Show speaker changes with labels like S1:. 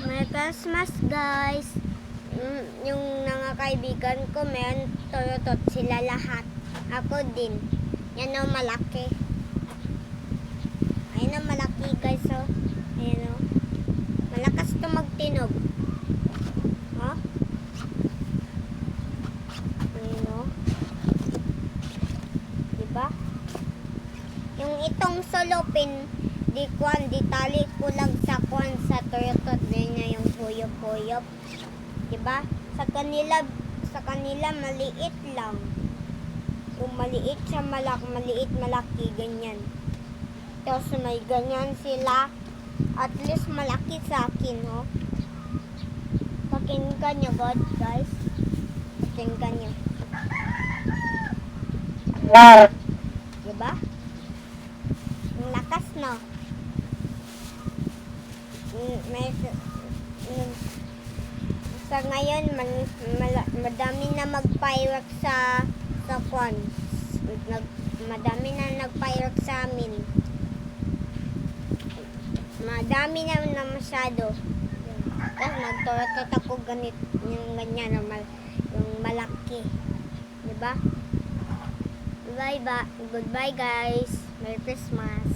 S1: Merry Christmas, guys. Yung mga kaibigan ko, meron torotot sila lahat. Ako din. Yan o, malaki. Ayan o, malaki, guys, o. Ayan o. Malakas to magtinog. O. Ayan o. Diba? Yung itong solopin, di tali ko lang sa torotot din niya yung huyop-huyop. Diba? Sa kanila maliit lang. Kung maliit siya maliit malaki ganyan. Tapos may ganyan sila. At least malaki sa akin, ho. Pakinggan nyo, God, guys. Pakinggan nyo. Diba? Ang lakas, no? Sa ngayon, madami na mag-firework sa kwan. Madami na nag-firework sa amin. Madami na masyado. Tapos nagtorotot ako ganit, yung ganyan, yung malaki. Diba? Goodbye guys. Merry Christmas.